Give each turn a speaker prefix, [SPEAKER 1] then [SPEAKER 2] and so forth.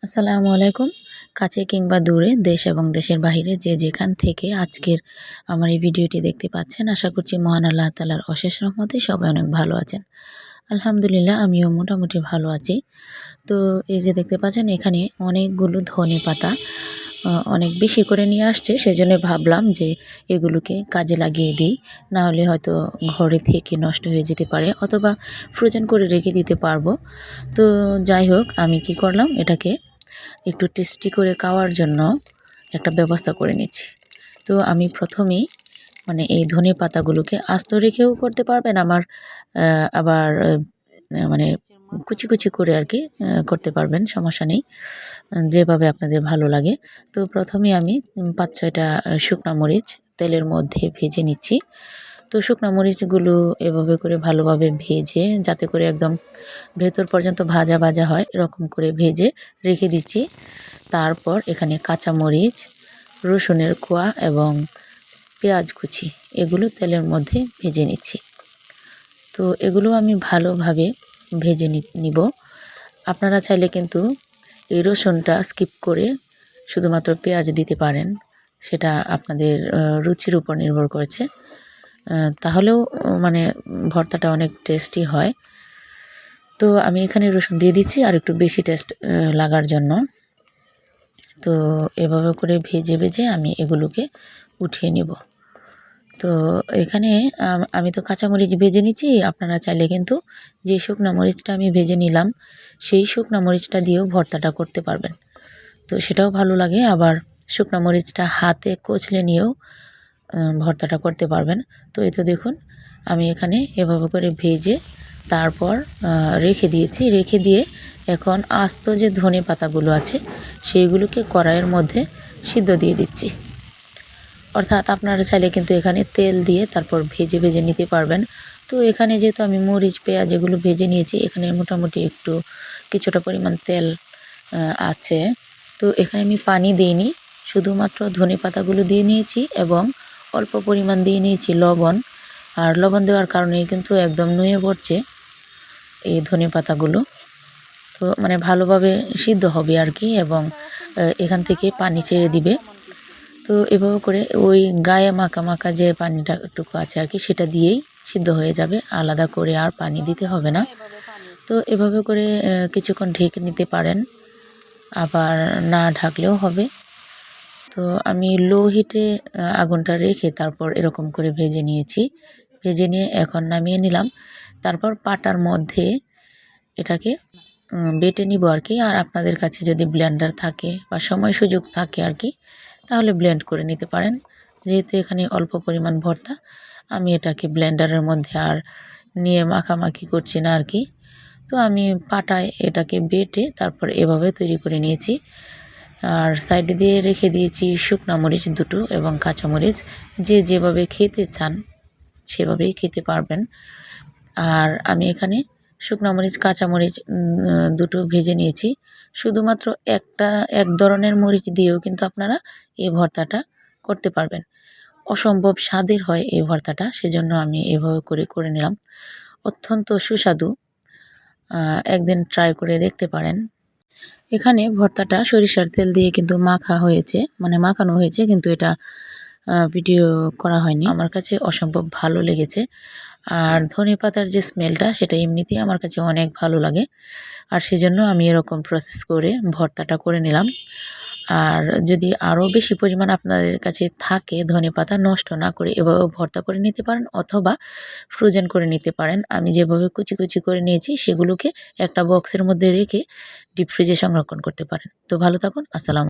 [SPEAKER 1] আসসালামু আলাইকুম। কাছে কিংবা দূরে, দেশ এবং দেশের বাহিরে যে যেখান থেকে আজকের আমার এই ভিডিওটি দেখতে পাচ্ছেন, আশা করছি মহান আল্লাহ তাআলার অশেষ রহমতে সবাই অনেক ভালো আছেন। আলহামদুলিল্লাহ আমিও মোটামুটি ভালো আছি। তো এই যে দেখতে পাচ্ছেন এখানে অনেকগুলো ধনেপাতা অনেক বেশি করে নিয়ে আসছে, সেজন্য ভাবলাম যে এগুলোকে কাজে লাগিয়ে দিই। না হলে হয়তো ঘরে থেকে নষ্ট হয়ে যেতে পারে অথবা ফ্রোজেন করে রেখে দিতে পারবো। তো যাই হোক, আমি কি করলাম, এটাকে একটু টেস্টি করে খাওয়ার জন্য একটা ব্যবস্থা করে নিচ্ছি। তো আমি প্রথমেই এই ধনে পাতাগুলোকে আস্ত রেখেও করতে পারবেন, আবার মানে কুচি কুচি করে আর কি করতে পারবেন, সমস্যা নেই, যেভাবে আপনাদের ভালো লাগে। তো প্রথমে আমি ৫-৬টা শুকনা মরিচ তেলের মধ্যে ভেজে নিচ্ছি। তো শুকনা মরিচগুলো এভাবে করে ভালোভাবে ভেজে, যাতে করে একদম ভেতর পর্যন্ত ভাজা ভাজা হয়, এরকম করে ভেজে রেখে দিচ্ছি। তারপর এখানে কাঁচা মরিচ, রসুনের কোয়া এবং পেঁয়াজ কুচি এগুলো তেলের মধ্যে ভেজে নিচ্ছি। তো এগুলো আমি ভালোভাবে ভেজে নিব। আপনারা চাইলে কিন্তু এই রসুনটা স্কিপ করে শুধুমাত্র পেঁয়াজ দিতে পারেন, সেটা আপনাদের রুচির উপর নির্ভর করেছে। তাহলেও ভর্তাটা অনেক টেস্টি হয়। তো আমি এখানে রসুন দিয়ে দিচ্ছি আর একটু বেশি টেস্ট লাগার জন্য। তো এভাবে করে ভেজে ভেজে আমি এগুলোকে উঠিয়ে নেব। তো এখানে আমি তো কাঁচামরিচ ভেজে নিচ্ছি, আপনারা চাইলে কিন্তু যে শুকনো মরিচটা আমি ভেজে নিলাম সেই শুকনো মরিচটা দিয়েও ভর্তাটা করতে পারবেন। তো সেটাও ভালো লাগে। আবার শুকনো মরিচটা হাতে কচলে নিয়েও ভর্তাটা করতে পারবেন। তো এই তো দেখুন, আমি এখানে এভাবে করে ভেজে তারপর রেখে দিয়েছি। রেখে দিয়ে এখন আস্ত যে ধনে পাতাগুলো আছে সেইগুলোকে কড়াইয়ের মধ্যে সিদ্ধ দিয়ে দিচ্ছি। অর্থাৎ আপনারা চাইলে কিন্তু এখানে তেল দিয়ে তারপর ভেজে ভেজে নিতে পারবেন। তো এখানে যেহেতু আমি মরিচ পেঁয়াজ এগুলো ভেজে নিয়েছি, এখানে মোটামুটি একটু কিছুটা পরিমাণ তেল আছে। তো এখানে আমি পানি দিইনি, শুধুমাত্র ধনে পাতাগুলো দিয়ে নিয়েছি এবং অল্প পরিমাণ দিয়ে নিয়েছি লবণ। আর লবণ দেওয়ার কারণে কিন্তু একদম নুয়ে পড়ছে এই ধনে পাতাগুলো। তো ভালোভাবে সিদ্ধ হবে আর কি, এবং এখান থেকে পানি ছেড়ে দিবে। তো এভাবে করে ওই গায়ে মাখা মাখা যে পানিটাটুকু আছে আর কি, সেটা দিয়েই সিদ্ধ হয়ে যাবে, আলাদা করে আর পানি দিতে হবে না। তো এভাবে করে কিছুক্ষণ ঢেকে নিতে পারেন, আবার না ঢাকলেও হবে। তো আমি লো হিটে আগুনটা রেখে তারপর এরকম করে ভেজে নিয়েছি। ভেজে নিয়ে এখন নামিয়ে নিলাম। তারপর পাটার মধ্যে এটাকে বেটে নিব আর কি। আর আপনাদের কাছে যদি ব্লেন্ডার থাকে বা সময় সুযোগ থাকে আর কি, তাহলে ব্লেন্ড করে নিতে পারেন। যেহেতু এখানে অল্প পরিমাণ ভর্তা, আমি এটাকে ব্লেন্ডারের মধ্যে আর নিয়ে মাখামাখি করছি না আর কি। তো আমি পাটায় এটাকে বেটে তারপর এভাবে তৈরি করে নিয়েছি। আর সাইডে দিয়ে রেখে দিয়েছি শুকনো মরিচ দুটো এবং কাঁচামরিচ, যে যেভাবে খেতে চান সেভাবেই খেতে পারবেন। আর আমি এখানে শুকনো মরিচ কাঁচামরিচ দুটো ভেজে নিয়েছি। শুধুমাত্র এক ধরনের মরিচ দিয়েও কিন্তু আপনারা এই ভর্তাটা করতে পারবেন। অসম্ভব স্বাদের হয় এই ভর্তাটা, সেজন্য আমি এভাবে করে নিলাম। অত্যন্ত সুস্বাদু, একদিন ট্রাই করে দেখতে পারেন। এখানে ভর্তাটা সরিষার তেল দিয়ে কিন্তু মাখানো হয়েছে, কিন্তু এটা ভিডিও করা হয়নি। আমার কাছে অসম্ভব ভালো লেগেছে। আর ধনেপাতার যে স্মেলটা, সেটা এমনিতেই আমার কাছে অনেক ভালো লাগে। আর সেজন্য আমি এরকম প্রসেস করে ভর্তাটা করে নিলাম। আর যদি আরও বেশি পরিমাণ আপনাদের কাছে থাকে ধনেপাতা, নষ্ট না করে এভাবে ভর্তা করে নিতে পারেন অথবা ফ্রোজেন করে নিতে পারেন। আমি যেভাবে কুচি কুচি করে নিয়েছি সেগুলোকে একটা বক্সের মধ্যে রেখে ডিপ ফ্রিজে সংরক্ষণ করতে পারেন। তো ভালো থাকুন। আসসালামু